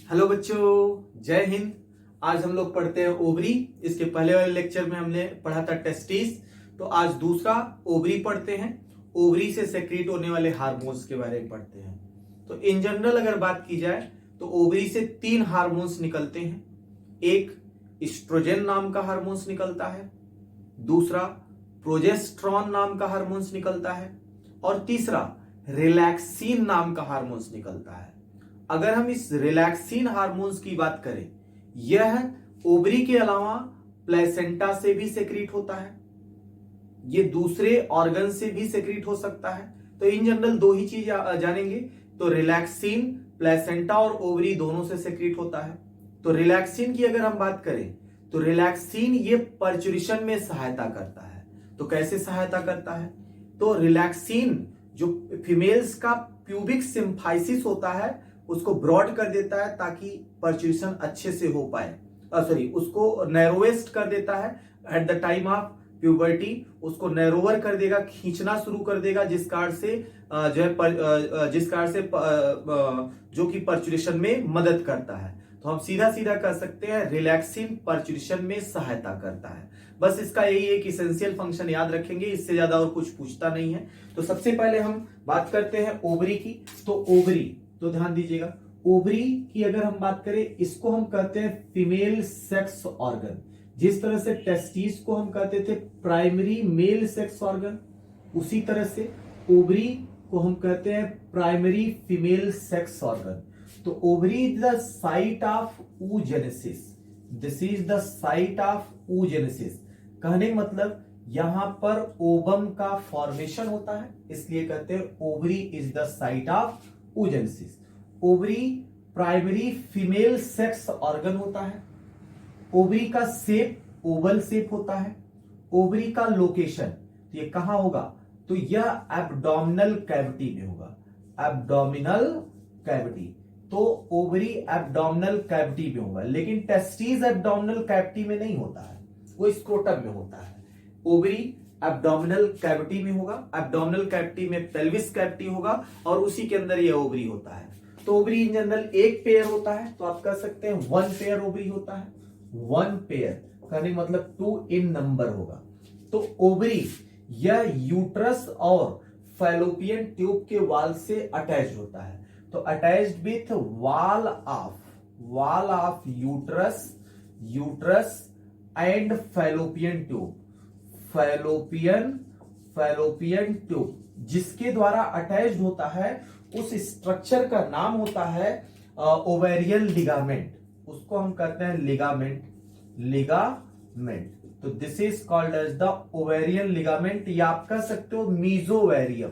Hello बच्चों, जय हिंद। आज हम लोग पढ़ते हैं ओवरी। इसके पहले वाले लेक्चर में हमने पढ़ा था टेस्टिस, तो आज दूसरा ओवरी पढ़ते हैं। ओवरी से सेक्रेट होने वाले हार्मोन्स के बारे में पढ़ते हैं। तो इन जनरल अगर बात की जाए तो ओवरी से 3 हार्मोन्स निकलते हैं। एक एस्ट्रोजन नाम का हार्मोन्स निकलता है, दूसरा प्रोजेस्टेरॉन नाम का हार्मोन्स निकलता है, और तीसरा रिलैक्सिन नाम का हार्मोन्स निकलता है। अगर हम इस रिलैक्सिन हार्मोन्स की बात करें, यह ओवरी के अलावा प्लेसेंटा से भी सेक्रीट होता है, ये दूसरे ऑर्गन से भी सेक्रीट हो सकता है। तो इन जनरल 2 ही चीज जानेंगे। तो रिलैक्सिन प्लेसेंटा और ओवरी दोनों से सेक्रीट होता है। तो रिलैक्सिन की अगर हम बात करें तो रिलैक्सिन ये पर्चुरेशन में सहायता करता है। तो कैसे सहायता करता है? तो रिलैक्सिन जो फीमेल्स का प्यूबिक सिम्फाइसिस होता है उसको ब्रॉड कर देता है ताकि पर्चुरेशन अच्छे से हो पाए। उसको नैरोवेस्ट कर देता है at the time of puberty, उसको नैरोवर कर देगा, खींचना शुरू कर देगा, जिस कारण से जो कि पर्चुरेशन में मदद करता है। तो हम सीधा सीधा कह सकते हैं रिलैक्सिन पर्चुरेशन में सहायता करता है। बस इसका यही एक इसेंशियल फंक्शन याद रखेंगे, इससे ज्यादा और कुछ पूछता नहीं है। तो सबसे पहले हम बात करते हैं ओवरी की। तो ओवरी, तो ध्यान दीजिएगा, ओवरी की अगर हम बात करें, इसको हम कहते हैं फीमेल सेक्स ऑर्गन। जिस तरह से टेस्टिस को हम कहते थे प्राइमरी मेल सेक्स ऑर्गन, उसी तरह से ओवरी को हम कहते हैं प्राइमरी फीमेल सेक्स ऑर्गन। तो ovary is the site of oogenesis। This is the site of oogenesis। कहने का मतलब यहां पर ओवम का फॉर्मेशन होता है, इसलिए कहते हैं ovary is the site of oogenesis। Ovary primary female sex organ होता है। ओवरी का शेप ओवल शेप होता है। ओवरी का लोकेशन, तो ये कहां होगा? तो यह एब्डोमिनल कैविटी में होगा। एब्डोमिनल कैविटी, तो ओवरी एब्डोमिनल कैविटी में होगा, लेकिन टेस्टिस एब्डोमिनल कैविटी में नहीं होता है, वो स्क्रोटम में होता है। ओवरी एब्डोमिनल कैविटी में होगा, एब्डोमिनल कैविटी में पेल्विस कैविटी होगा, और उसी के अंदर ये ओवरी होता है। तो ओवरी इन जनरल एक पेयर होता है, तो आप कह सकते हैं 1 पेयर ओवरी होता है। 1 पेयर कहने मतलब 2 इन नंबर होगा। तो ओवरी यह यूट्रस और फैलोपियन ट्यूब के वाल से अटैच होता है। तो attached with wall of uterus and fallopian tube. Fallopian tube जिसके द्वारा अटैच्ड होता है, उस स्ट्रक्चर का नाम होता है ओवेरियन लिगामेंट। उसको हम कहते हैं लिगामेंट। तो this is called as the ovarian ligament, या आप कह सकते हो मीजोवेरियम।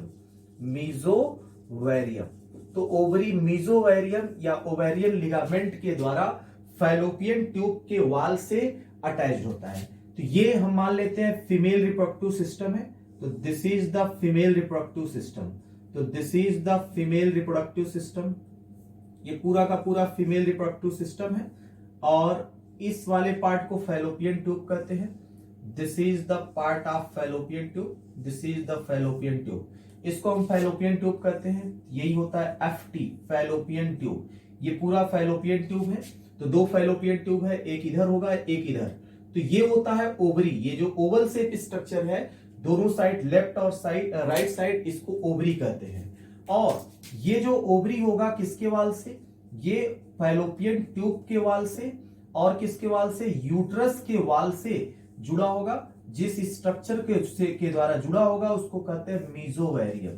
तो ओवरी मीजोवेरियम या ओवेरियन लिगामेंट के द्वारा फैलोपियन ट्यूब के वाल से अटैच होता है। तो ये हम मान लेते हैं फीमेल रिप्रोडक्टिव सिस्टम है। तो this is the female reproductive system. ये पूरा का पूरा फीमेल रिप्रोडक्टिव सिस्टम है, और इस वाले पार्ट को फैलोपियन ट्यूब कहते हैं। This is the part of fallopian tube. इसको हम फैलोपियन ट्यूब कहते हैं। यही होता है एफटी, फैलोपियन ट्यूब। ये पूरा फैलोपियन ट्यूब है। तो 2 फैलोपियन ट्यूब है, एक इधर होगा, एक इधर। तो ये होता है ओवरी। ये जो ओवल शेप स्ट्रक्चर है, दोनों साइड लेफ्ट और राइट साइड, इसको ओवरी कहते हैं। और ये जो ओवरी होगा किसके वाल से? ये फैलोपियन ट्यूब के वाल से, और किसके वाल से? यूट्रस के वाल से जुड़ा होगा। जिस स्ट्रक्चर के द्वारा जुड़ा होगा उसको कहते हैं mesovarium.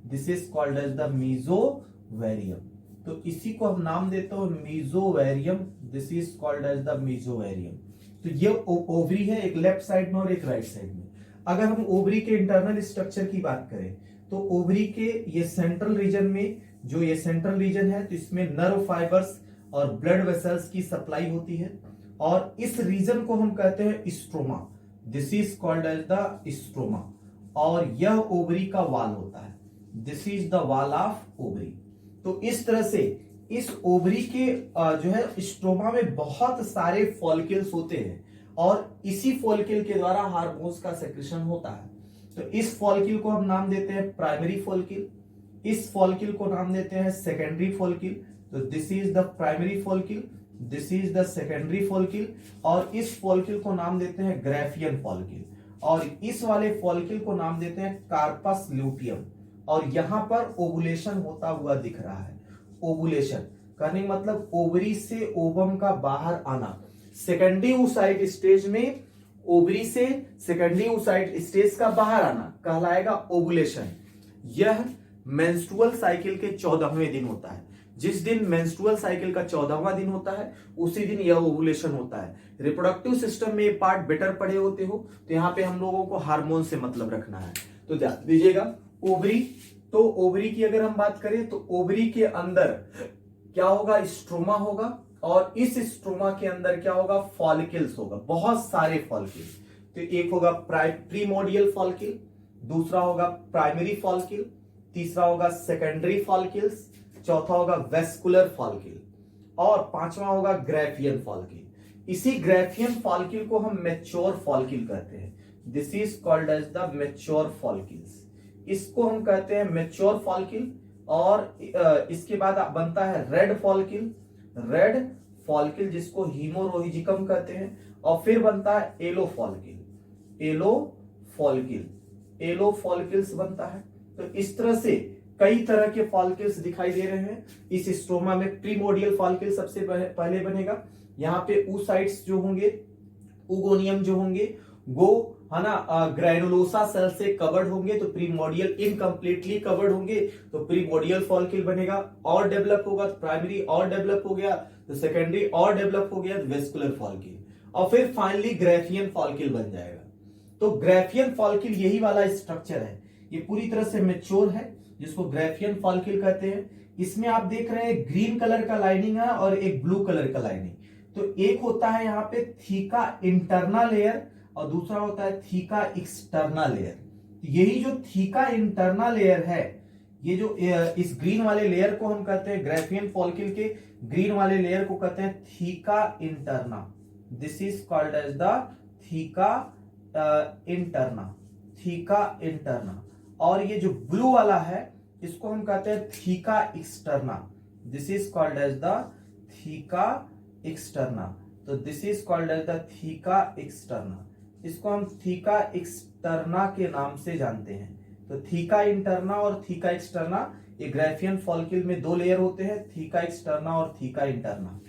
This is called as the mesovarium. तो इसी को हम नाम देते हैं mesovarium. This is called as the mesovarium. तो ये ओवरी है, एक लेफ्ट साइड में और एक राइट साइड में। अगर हम ओवरी के इंटरनल स्ट्रक्चर की बात करें तो ओवरी के ये सेंट्रल रीजन में, जो ये सेंट्रल रीजन है, तो इसमें नर्व फाइबर्स और ब्लड वेसल्स की सप्लाई होती है, और इस रीजन को हम कहते हैं stroma. This is called as the stroma. और यह ओवरी का वाल होता है। This is the wall of ovary. तो इस तरह से इस ओवरी के जो है स्ट्रोमा में बहुत सारे फॉलिकल्स होते हैं, और इसी फॉलिकल के द्वारा हार्मोन्स का सेक्रेशन होता है। तो इस फॉलिकल को हम नाम देते हैं प्राइमरी फॉलिकल, इस फॉलिकल को नाम देते हैं सेकेंडरी फॉलिकल, तो this is the primary follicle, this is the secondary follicle, और इस फॉलिकल को नाम देते हैं ग्राफियन फॉलिकल, और इस वाले फॉलिकल को नाम देते हैं कार्पस ल्यूटियम। और यहां पर ओवुलेशन होता हुआ दिख रहा है। ओवुलेशन करने मतलब ओवरी से ओवम का बाहर आना। सेकेंडरी oocyte स्टेज में ओवरी से सेकेंडरी oocyte स्टेज का बाहर आना कहलाएगा ओवुलेशन। यह मेंस्ट्रुअल साइकिल के 14वें दिन होता है। जिस दिन मेंस्ट्रुअल साइकिल का 14वां दिन होता है उसी दिन यह ओवुलेशन होता है। रिप्रोडक्टिव सिस्टम में ये पार्ट बेटर पढ़े होते हो तो यहाँ पे हम लोगों को हार्मोन से मतलब रखना है। तो ध्यान दीजिएगा, ओवरी, तो ओवरी की अगर हम बात करें तो ओवरी के अंदर क्या होगा, स्ट्रोमा होगा, और इस स्ट्रोमा के अंदर क्या होगा, फॉलिकल्स होगा, बहुत सारे फॉलिकल। तो एक होगा प्रीमोडियल फॉलिकल, दूसरा होगा प्राइमरी फॉलिकल, तीसरा होगा सेकेंडरी फॉलिकल्स, चौथा होगा वेस्कुलर फॉलिकल, और पांचवा होगा ग्राफियन फॉलिकल। इसी ग्राफियन फॉलिकल को हम मैच्योर फॉलिकल कहते हैं। This is called as the mature follicles. इसको हम कहते हैं मैच्योर फॉलिकल। और इसके बाद बनता है रेड फॉलिकल, रेड फॉलिकल जिसको हीमोरोहिजिकम कहते हैं, और फिर बनता है yellow follicle, yellow follicle, yellow follicles बनता है। तो इस तरह से कई तरह के फॉलिकल्स दिखाई दे रहे हैं इस स्ट्रोमा में। प्रीमोडियल फॉलिकल सबसे पहले बनेगा। यहाँ पे oocytes जो होंगे, ओगोनियम जो होंगे वो है ना ग्रैनुलोसा सेल से कवर्ड होंगे, तो प्रीमोडियल इनकम्प्लीटली कवर्ड होंगे तो प्रीमोडियल फॉलिकल बनेगा। और डेवलप होगा तो प्राइमरी, और डेवलप हो गया तो सेकेंडरी, और डेवलप हो गया तो वेस्कुलर फॉलिकल, और फिर फाइनली ग्राफियन फॉलिकल बन जाएगा। तो ग्राफियन फॉलिकल यही वाला स्ट्रक्चर है। ये पूरी तरह से मैच्योर है जिसको ग्राफियन फॉलिकल कहते हैं। इसमें आप देख रहे हैं ग्रीन कलर का लाइनिंग है और एक ब्लू कलर का लाइनिंग। तो एक होता है यहाँ पे थीका इंटरना लेयर और दूसरा होता है थीका एक्सटर्ना लेयर। यही जो थीका इंटरना लेयर है, ये जो इस ग्रीन वाले लेयर को हम कहते हैं, ग्राफियन फॉलिकल के ग्रीन वाले लेयर को कहते हैं theca interna. This is called as the theca interna, theca interna. और ये जो ब्लू वाला है इसको हम कहते हैं theca externa. This is called as the theca externa. तो this is called as the theca externa. इसको हम थीका एक्सटर्ना के नाम से जानते हैं। तो थीका इंटरना और थीका एक्सटर्ना, ये ग्राफियन फॉलिकल में दो लेयर होते हैं, थीका एक्सटर्ना और थीका इंटरना।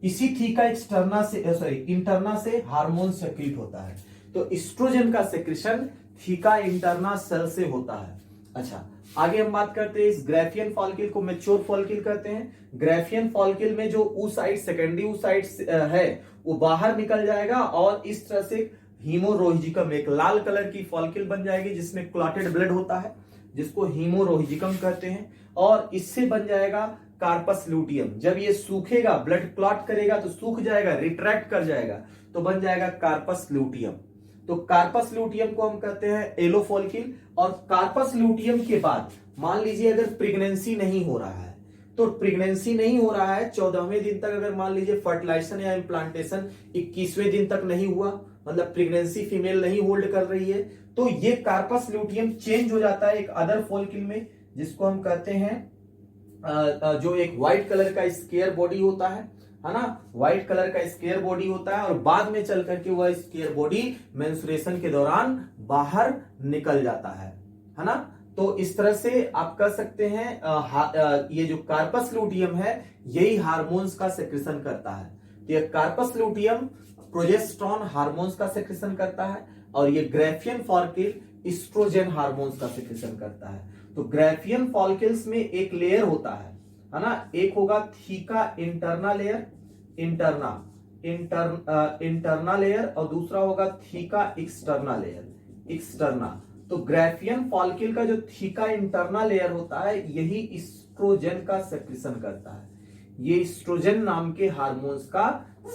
इसी थीका एक्सटर्ना से इंटरना से हार्मोन सेक्रीट होता है। तो एस्ट्रोजन का सेक्रेशन थीका इंटरना सेल से होता है। अच्छा, आगे हम बात करते हैं इस ग्राफियन फॉलिकल को मैच्योर फॉलिकल कहते हैं। ग्राफियन फॉलिकल में जो oocyte, सेकेंडरी oocyte है वो बाहर निकल जाएगा और इस तरह से हीमोरोहिजिकम, एक लाल कलर की फॉलिकल बन जाएगी जिसमें क्लॉटेड ब्लड होता है, जिसको हीमोरोहिजिकम कहते हैं। और इससे बन जाएगा कार्पस ल्यूटियम। जब ये सूखेगा, ब्लड क्लॉट करेगा तो सूख जाएगा, रिट्रैक्ट कर जाएगा तो बन जाएगा कार्पस ल्यूटियम। तो कार्पस ल्यूटियम को हम कहते हैं येलो फॉलिकल। और कार्पस ल्यूटियम के बाद मान लीजिए अगर प्रेगनेंसी नहीं हो रहा है, तो प्रेगनेंसी नहीं हो रहा है 14वें दिन तक, अगर मान लीजिए फर्टिलाइजेशन या इम्प्लांटेशन 21वें दिन तक नहीं हुआ, मतलब प्रेगनेंसी फीमेल नहीं होल्ड कर रही है, तो ये कार्पस ल्यूटियम चेंज हो जाता है एक अदर फॉलिकल में, जिसको हम कहते हैं जो एक व्हाइट कलर का स्केयर बॉडी होता है ना, व्हाइट कलर का स्केयर बॉडी होता है, और बाद में चल करके वह स्केयर बॉडी मेंस्ट्रुएशन के दौरान बाहर निकल जाता है ना। तो इस तरह से आप कह सकते हैं ये जो कार्पस ल्यूटियम है यही हार्मोन्स का सेक्रेशन करता है। तो ये कार्पस ल्यूटियम प्रोजेस्टेरोन हार्मोन्स का सेक्रेशन करता है और ये ग्राफियन फॉलिकल एस्ट्रोजन हार्मोन्स का सेक्रेशन करता है। तो ग्राफियन फॉलिकल्स में एक लेयर होता है ना, एक होगा theca interna layer, interna layer, और दूसरा होगा थीका एक्सटर्ना लेयर, एक्सटर्ना। तो ग्राफियन फॉलिकल का जो थीका इंटरना लेयर होता है यही एस्ट्रोजन का सेक्रेशन करता है। ये एस्ट्रोजन नाम के हार्मोन्स का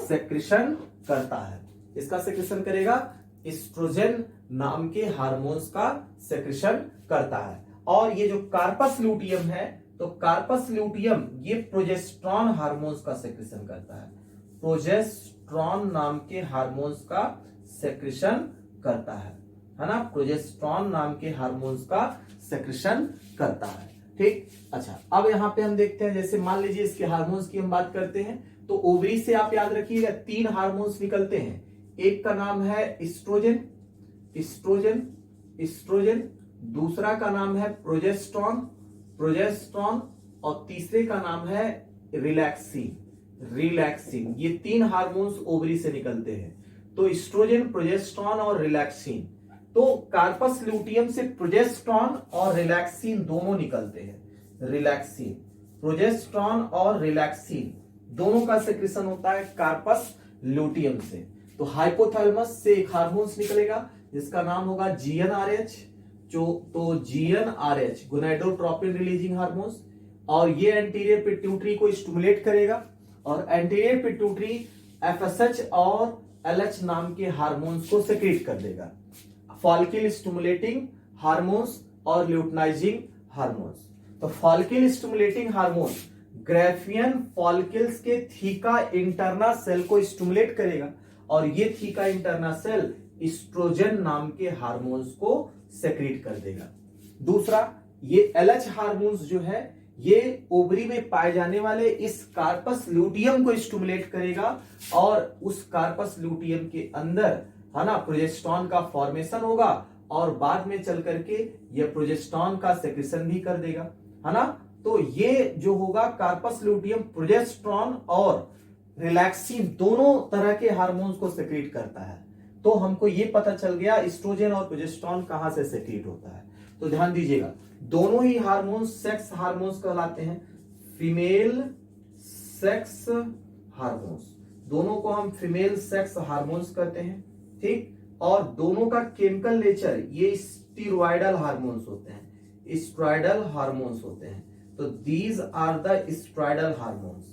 सेक्रेशन करता है। इसका सेक्रेशन करेगा, एस्ट्रोजन नाम के हार्मोन्स का सेक्रेशन करता है। और ये जो कार्पस ल्यूटियम है, तो कार्पस ल्यूटियम ये प्रोजेस्टेरोन हार्मोन्स का सेक्रेशन करता है, प्रोजेस्टेरोन नाम के हार्मोन्स का सेक्रेशन करता है ना, प्रोजेस्टेरोन नाम के हार्मोन्स का सेक्रेशन करता है। ठीक। अच्छा, अब यहाँ पे हम देखते हैं, जैसे मान लीजिए इसके हार्मोन्स की हम बात करते हैं, तो ओवरी से आप याद रखिएगा 3 हार्मोन्स निकलते हैं। एक का नाम है इस्ट्रोजन, इस्ट्रोजन, इस्ट्रोजन। दूसरा का नाम है प्रोजेस्टेरॉन, प्रोजेस्टेरॉन। और तीसरे का नाम है रिलैक्सिन, रिलैक्सिन। ये 3 हार्मोन्स ओवरी से निकलते हैं। तो इस्ट्रोजन, प्रोजेस्टेरॉन और रिलैक्सिन। तो कार्पस ल्यूटियम से प्रोजेस्टेरॉन और रिलैक्सिन दोनों निकलते हैं। रिलैक्सिन, प्रोजेस्टेरॉन और रिलैक्सिन दोनों का सेक्रेशन होता है कार्पस ल्यूटियम से। तो हाइपोथैलेमस से एक हार्मोन्स निकलेगा जिसका नाम होगा GnRH। तो GnRH गोनाडोट्रोपिन रिलीजिंग हार्मोन्स, और ये एंटीरियर पिट्यूटरी को स्टिमुलेट करेगा, और एंटीरियर पिट्यूटरी FSH और LH नाम के हार्मोन्स को सेक्रेट कर देगा। फॉलिकल स्टिमुलेटिंग हार्मोन्स और ल्यूटिनाइजिंग हार्मोन्स। तो follicle stimulating hormone Graafian follicles के थीका इंटरना सेल को स्टिमुलेट करेगा, और ये थीका इंटरना सेल एस्ट्रोजन नाम के हार्मोन्स को सेक्रेट कर देगा। दूसरा, ये LH हार्मोन्स जो है ये ओवरी में पाए जाने वाले इस कार्पस ल्यूटियम को स्टिमुलेट करेगा, और उस कार्पस ल्यूटियम के अंदर है ना प्रोजेस्टेरॉन का फॉर्मेशन होगा, और बाद में चल करके ये प्रोजेस्टेरॉन का सेक्रेशन भी कर देगा, है ना। तो ये जो होगा कार्पस ल्यूटियम प्रोजेस्टेरॉन और रिलैक्सिन दोनों तरह के हार्मोन्स को सेक्रेट करता है। तो हमको ये पता चल गया एस्ट्रोजन और प्रोजेस्टेरॉन कहां से सेक्रेट होता है। तो ध्यान दीजिएगा, दोनों ही हार्मोन्स सेक्स हार्मोन्स कहलाते हैं, फीमेल सेक्स हार्मोन्स। दोनों को हम फीमेल सेक्स हार्मोन्स कहते हैं, ठीक। और दोनों का केमिकल नेचर ये स्टीरॉयडल हार्मोन्स होते हैं, स्टेरॉयडल हार्मोन्स होते हैं। तो these are the steroidal hormones.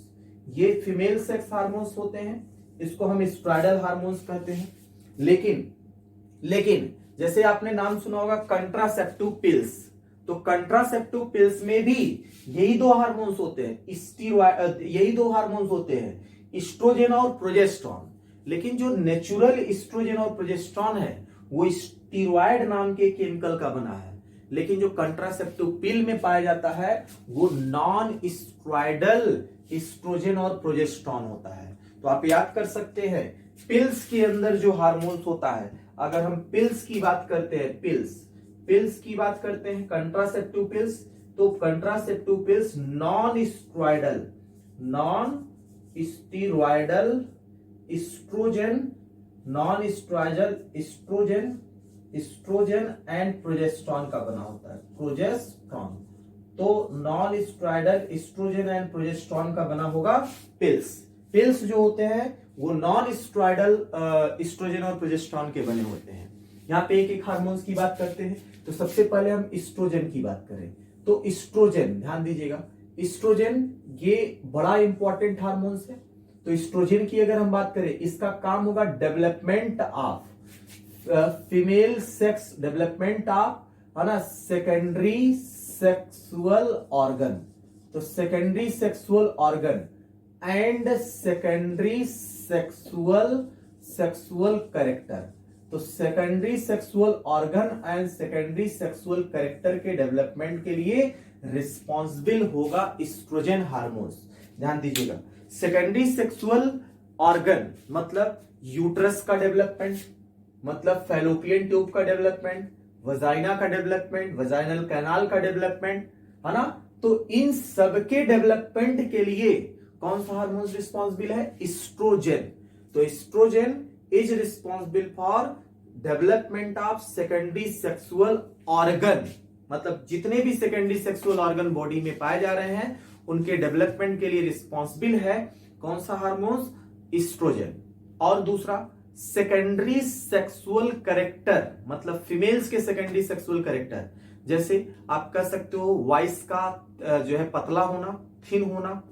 ये फीमेल सेक्स हार्मोन्स होते हैं, इसको हम स्टेरॉयडल हार्मोन्स कहते हैं। लेकिन जैसे आपने नाम सुना होगा कंट्रासेप्टिव पिल्स, तो कंट्रासेप्टिव पिल्स में भी यही 2 हार्मोन्स होते हैं, यही 2 हार्मोन्स होते हैं, एस्ट्रोजन और प्रोजेस्टेरॉन। लेकिन जो नेचुरल एस्ट्रोजन और प्रोजेस्टेरॉन है वो स्टीरॉयड नाम के केमिकल का बना है, लेकिन जो कंट्रासेप्टिव पिल में पाया जाता है वो नॉन स्टेरॉयडल एस्ट्रोजन और प्रोजेस्टेरॉन होता है। तो आप याद कर सकते हैं पिल्स के अंदर जो हार्मोन्स होता है, अगर हम पिल्स की बात करते हैं, पिल्स की बात करते हैं कंट्रासेप्टिव पिल्स, तो contraceptive pills non steroidal, non steroidal oestrogen, non steroidal oestrogen, oestrogen and progesterone का बना होता है, प्रोजेस्टेरॉन। तो non steroidal oestrogen and progesterone का बना होगा पिल्स। पिल्स जो होते हैं वो नॉन स्टेरॉयडल एस्ट्रोजन और प्रोजेस्टेरॉन के बने होते हैं। यहाँ पे एक एक हार्मोन्स की बात करते हैं। तो सबसे पहले हम एस्ट्रोजन की बात करें, तो एस्ट्रोजन ध्यान दीजिएगा, एस्ट्रोजन ये बड़ा इंपॉर्टेंट हार्मोन्स है। तो एस्ट्रोजन की अगर हम बात करें, इसका काम होगा development of female sex, development of है ना सेकेंडरी सेक्सुअल ऑर्गन। तो secondary sexual organ and secondary sexual character. तो secondary sexual organ and secondary sexual character के डेवलपमेंट के लिए रिस्पॉन्सिबल होगा एस्ट्रोजन हार्मोन्स। ध्यान दीजिएगा, सेकेंडरी सेक्सुअल ऑर्गन मतलब यूट्रस का डेवलपमेंट, मतलब फैलोपियन ट्यूब का डेवलपमेंट, वजाइना का डेवलपमेंट, वजाइनल कैनाल का डेवलपमेंट, है ना। तो इन सबके डेवलपमेंट के लिए कौन सा हार्मोन रिस्पॉन्सिबल है? एस्ट्रोजन। तो oestrogen is responsible for development of secondary sexual organ, मतलब जितने भी सेकेंडरी सेक्सुअल ऑर्गन बॉडी में पाए जा रहे हैं उनके डेवलपमेंट के लिए रिस्पॉन्सिबल है कौन सा हार्मोन? एस्ट्रोजन। और दूसरा सेकेंडरी सेक्सुअल कैरेक्टर, मतलब फीमेल्स के सेकेंडरी सेक्सुअल कैरेक्टर, जैसे आप कह सकते हो वॉइस का जो है पतला होना, थिन होना,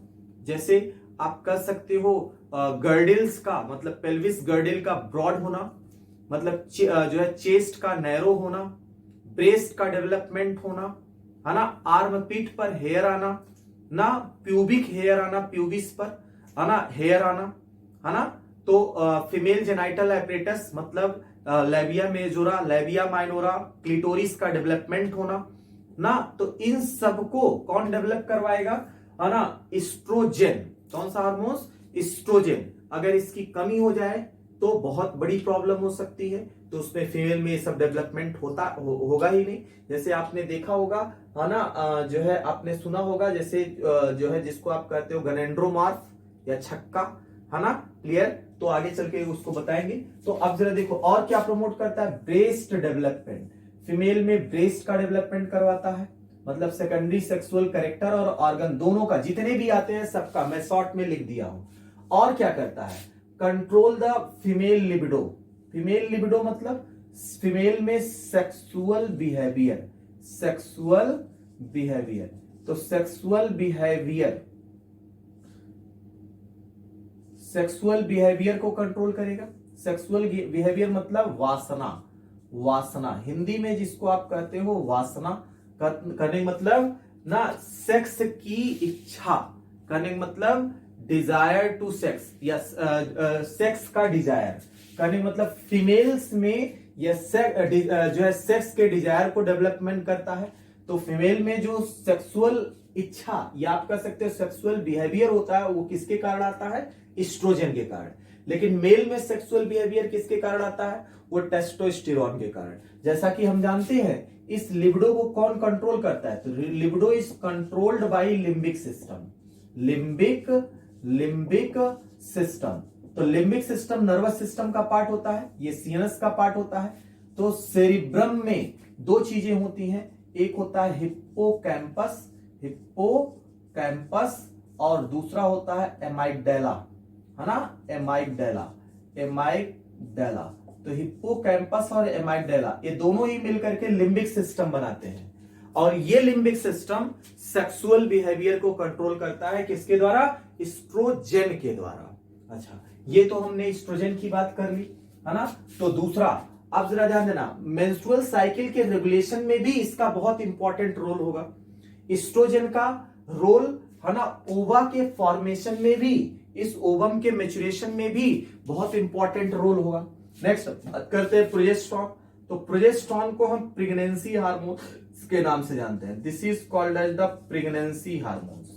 जैसे आप कह सकते हो गर्डिल्स का मतलब पेल्विस गर्डिल का ब्रॉड होना, मतलब जो है चेस्ट का नैरो होना, ब्रेस्ट का डेवलपमेंट होना, है ना, आर्म पीठ पर हेयर आना, ना प्यूबिक हेयर आना, प्यूबिस पर है ना हेयर आना, है ना। तो फीमेल जेनाइटल एपरेटस मतलब labia majora, labia minora, clitoris का डेवलपमेंट होना, ना, तो इन सबको कौन डेवलप करवाएगा, है ना, एस्ट्रोजन। कौन सा हार्मोन, एस्ट्रोजन। अगर इसकी कमी हो जाए तो बहुत बड़ी प्रॉब्लम हो सकती है, तो उसमें फीमेल में ये सब डेवलपमेंट होगा ही नहीं। जैसे आपने देखा होगा, है ना, जो है आपने सुना होगा, जैसे जो है जिसको आप कहते हो गनेंड्रोमार्फ या छक्का, है ना, क्लियर। तो आगे चल के उसको बताएंगे। तो अब जरा देखो और क्या प्रमोट करता है, ब्रेस्ट डेवलपमेंट। फीमेल में ब्रेस्ट का डेवलपमेंट करवाता है, मतलब सेकेंडरी सेक्सुअल कैरेक्टर और ऑर्गन दोनों का, जितने भी आते हैं सबका मैं शॉर्ट में लिख दिया हूं। और क्या करता है, control the female libido. Female libido मतलब फीमेल में सेक्सुअल बिहेवियर, सेक्सुअल बिहेवियर। तो सेक्सुअल बिहेवियर, सेक्सुअल बिहेवियर को कंट्रोल करेगा। सेक्सुअल बिहेवियर मतलब वासना, वासना हिंदी में जिसको आप कहते हो वासना करने मतलब ना, सेक्स की इच्छा करने मतलब डिजायर टू सेक्स, या सेक्स का डिजायर करने मतलब फीमेल्स में यह जो है सेक्स के डिजायर को डेवलपमेंट करता है। तो फीमेल में जो सेक्सुअल इच्छा या आप कह सकते हो सेक्सुअल बिहेवियर होता है, वो किसके कारण आता है, एस्ट्रोजन के कारण। लेकिन मेल में सेक्सुअल बिहेवियर किसके कारण आता है, वो टेस्टोस्टेरोन के कारण। जैसा कि हम जानते हैं इस लिबिडो को कौन कंट्रोल करता है, तो libido is controlled by limbic system, limbic system. तो लिम्बिक सिस्टम नर्वस सिस्टम का पार्ट होता है, ये सीएनएस का पार्ट होता है। तो सेरिब्रम में दो चीजें होती हैं, एक होता है हिप्पोकैम्पस, हिप्पोकैम्पस, और दूसरा होता है एमाइगडाला, है ना, एमाइगडाला, एमाइगडाला। तो हिप्पोकैम्पस और एमाइगडाला ये दोनों ही मिलकर के लिम्बिक सिस्टम बनाते हैं, और ये लिम्बिक सिस्टम सेक्सुअल बिहेवियर को कंट्रोल करता है, किसके द्वारा, एस्ट्रोजन के द्वारा। अच्छा, ये तो हमने एस्ट्रोजन की बात कर ली, है ना। तो दूसरा, अब जरा ध्यान देना, मेंस्ट्रुअल साइकिल के रेगुलेशन में भी इसका बहुत इंपॉर्टेंट रोल होगा। एस्ट्रोजन का रोल, है ना, ओवा के फॉर्मेशन में भी, इस ओवम के मैच्योरेशन में भी बहुत इंपॉर्टेंट रोल होगा। नेक्स्ट बात करते हैं प्रोजेस्टेरॉन। तो प्रोजेस्टेरॉन को हम प्रेगनेंसी हार्मोन के नाम से जानते हैं। This is called as the pregnancy hormones,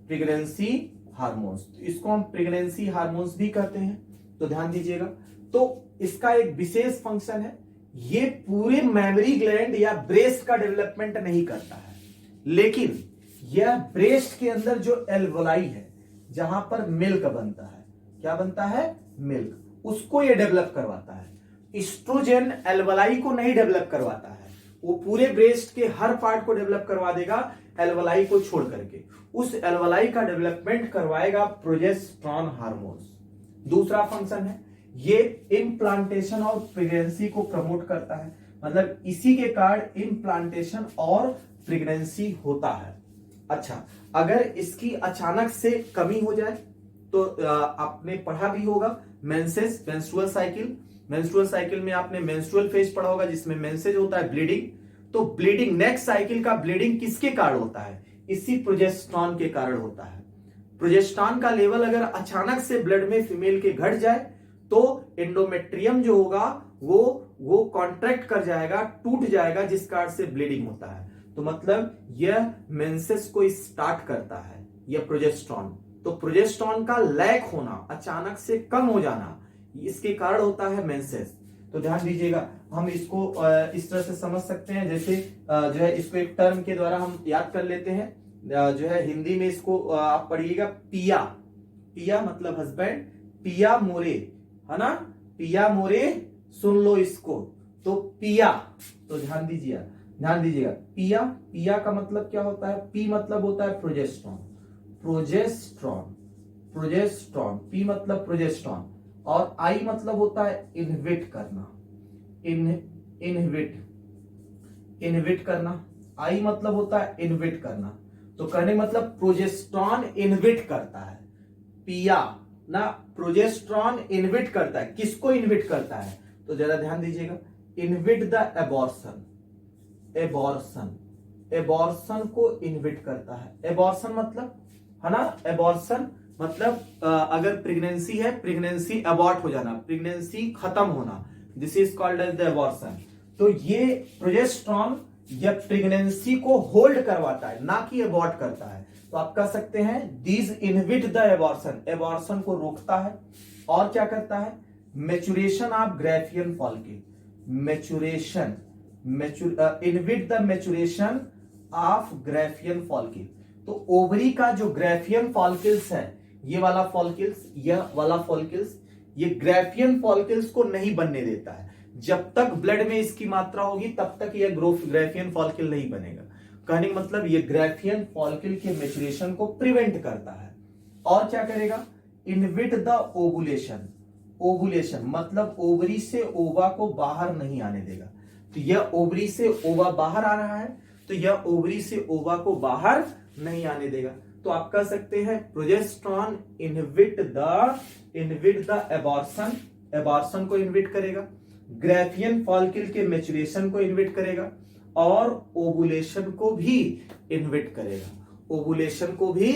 pregnancy hormones. इसको हम प्रेगनेंसी हार्मोन्स भी कहते हैं, तो ध्यान दीजिएगा। तो इसका एक विशेष फंक्शन है, ये पूरे मेमोरी ग्लैंड या ब्रेस्ट का डेवलपमेंट नहीं करता है, लेकिन यह ब्रेस्ट के अंदर जो एल्वोलाई है, जहां पर मिल्क बनता है, क्या बनता है, मिल्क, उसको यह डेवलप करवाता है। एस्ट्रोजन एल्वोलाई को नहीं डेवलप करवाता है, वो पूरे ब्रेस्ट के हर पार्ट को डेवलप करवा देगा एल्वोलाई को छोड़ करके। उस एल्वोलाई का डेवलपमेंट करवाएगा प्रोजेस्टेरॉन हार्मोन्स। दूसरा फंक्शन है, ये इम्प्लांटेशन और प्रेगनेंसी को प्रमोट करता है, मतलब इसी के कारण इम्प्लांटेशन और प्रेगनेंसी होता है। अच्छा, अगर इसकी अचानक से कमी हो जाए तो आपने पढ़ा भी होगा menses, menstrual cycle. Menstrual cycle में आपने मेंस्ट्रुअल फेज पढ़ा होगा, जिसमें मेंसेज होता है, ब्लीडिंग। तो ब्लीडिंग, नेक्स्ट साइकिल का ब्लीडिंग किसके कारण होता है, इसी प्रोजेस्टेरॉन के कारण होता है। प्रोजेस्टेरॉन का लेवल अगर अचानक से ब्लड में फीमेल के घट जाए तो एंडोमेट्रियम जो होगा वो कॉन्ट्रैक्ट कर जाएगा, टूट जाएगा, जिस कारण से ब्लीडिंग होता है। तो मतलब यह मेंसेस को स्टार्ट करता है, यह प्रोजेस्टेरॉन। तो प्रोजेस्टेरॉन का लैक होना, अचानक से कम हो जाना, इसके कारण होता है मेंसेस। तो ध्यान दीजिएगा, हम इसको इस तरह से समझ सकते हैं, जैसे जो है इसको एक टर्म के द्वारा हम याद कर लेते हैं। जो है हिंदी में इसको आप पढ़िएगा पिया, पिया मतलब हस्बैंड, पिया मोरे, है ना, पिया मोरे, सुन लो इसको। तो पिया, तो ध्यान दीजिएगा, पिया, पिया का मतलब क्या होता है, पी मतलब होता है प्रोजेस्टेरॉन, प्रोजेस्टेरॉन, प्रोजेस्टेरॉन, पी मतलब प्रोजेस्टेरॉन, और आई मतलब होता है इनहिबिट करना, इनहिबिट करना, आई मतलब होता है इनहिबिट करना। तो कहने मतलब प्रोजेस्टेरॉन इनहिबिट करता है, पिया ना, प्रोजेस्टेरॉन इनहिबिट करता है, किसको इनहिबिट करता है, तो जरा ध्यान दीजिएगा, inhibit the abortion, abortion, abortion को इनहिबिट करता है। एबॉर्शन मतलब, है ना, एबॉर्शन मतलब अगर प्रेगनेंसी है, प्रेगनेंसी अबॉर्ट हो जाना, प्रेगनेंसी खत्म होना, this is called as the abortion. तो ये प्रोजेस्टेरॉन यह प्रेगनेंसी को होल्ड करवाता है, ना कि एबॉर्ट करता है। तो आप कह सकते हैं these inhibit the abortion, abortion को रोकता है। और क्या करता है, maturation of Graafian follicle, maturation inhibit the maturation of Graafian follicle. तो ओवरी का जो ग्राफियन फॉलिकल्स है, ये वाला फॉलिकल्स, यह वाला फॉलिकल्स, ये ग्राफियन फॉलिकल्स को नहीं बनने देता है। जब तक ब्लड में इसकी मात्रा होगी तब तक यह ग्राफियन फॉलिकल नहीं बनेगा। कहने का मतलब ये ग्राफियन फॉलिकल के मैच्योरेशन को प्रिवेंट करता है। और क्या करेगा, इनहिबिट द ओवुलेशन, ओवुलेशन मतलब ओवरी से ओवा को बाहर नहीं आने देगा। तो यह ओवरी से ओवा बाहर आ रहा है, तो यह ओवरी से ओवा को बाहर नहीं आने देगा। तो आप कह सकते हैं progesterone inhibit the abortion, abortion को इनहिबिट करेगा, ग्राफियन फॉलिकल के मैच्योरेशन को इनहिबिट करेगा और ओवुलेशन को भी इनहिबिट करेगा, ओवुलेशन को भी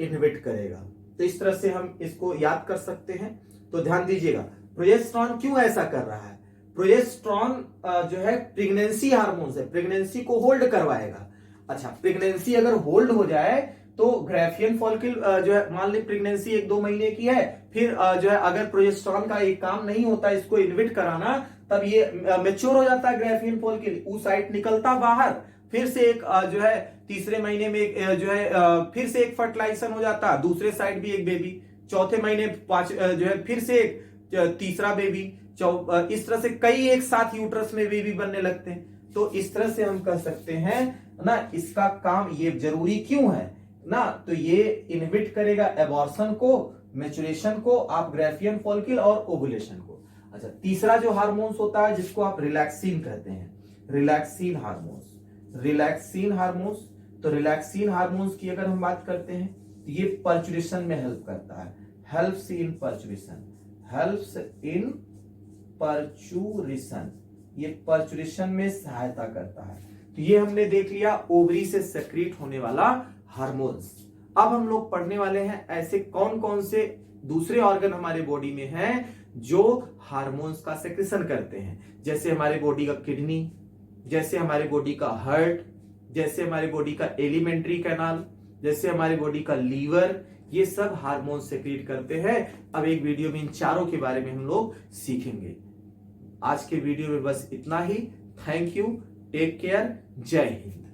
इनहिबिट करेगा। तो इस तरह से हम इसको याद कर सकते हैं। तो ध्यान दीजिएगा, प्रोजेस्टेरॉन क्यों ऐसा कर रहा है। प्रोजेस्टेरॉन जो है प्रेगनेंसी हार्मोन है, प्रेगनेंसी को होल्ड करवाएगा। अच्छा, प्रेगनेंसी अगर होल्ड हो जाए तो ग्राफियन फॉलिकल जो है, मान ली प्रेगनेंसी 1-2 महीने की है, फिर जो है अगर प्रोजेस्टेरॉन का एक काम नहीं होता इसको इनहिबिट कराना, तब ये मैच्योर हो जाता है ग्राफियन फॉलिकल, उस साइड निकलता बाहर, फिर से एक जो है तीसरे महीने में जो है फिर से एक फर्टिलाइजेशन हो जाता, दूसरे साइड भी एक बेबी, चौथे महीने जो है फिर से एक तीसरा बेबी, इस तरह से कई एक साथ यूट्रस में बेबी बनने लगते हैं। तो इस तरह से हम कह सकते हैं ना, इसका काम ये जरूरी क्यों है ना, तो ये इनहिबिट करेगा एबॉर्शन को, मैच्योरेशन को, आप ग्राफियन फॉलिकल और ओवुलेशन को। अच्छा, तीसरा जो हार्मोन्स होता है जिसको आप रिलैक्सिन कहते हैं, रिलैक्सिन हार्मोन्स, रिलैक्सिन हार्मोन्स। तो रिलैक्सिन हार्मोन्स की अगर हम बात करते हैं तो ये पर्चुरेशन में हेल्प करता है, हेल्प्स इन पर्चुरेशन, हेल्प्स इन पर्चुरेशन, ये पर्चुरेशन में सहायता करता है। तो ये हमने देख लिया ओवरी से सेक्रेट होने वाला हार्मोन्स। अब हम लोग पढ़ने वाले हैं ऐसे कौन कौन से दूसरे ऑर्गन हमारे बॉडी में हैं जो हार्मोन्स का सेक्रेशन करते हैं, जैसे हमारे बॉडी का किडनी, जैसे हमारे बॉडी का हार्ट, जैसे हमारे बॉडी का एलिमेंट्री कैनाल, जैसे हमारे बॉडी का लीवर, ये सब हार्मोन सेक्रेट करते हैं। अब एक वीडियो में इन चारों के बारे में हम लोग सीखेंगे। आज के वीडियो में बस इतना ही। थैंक यू, टेक केयर, जय हिंद।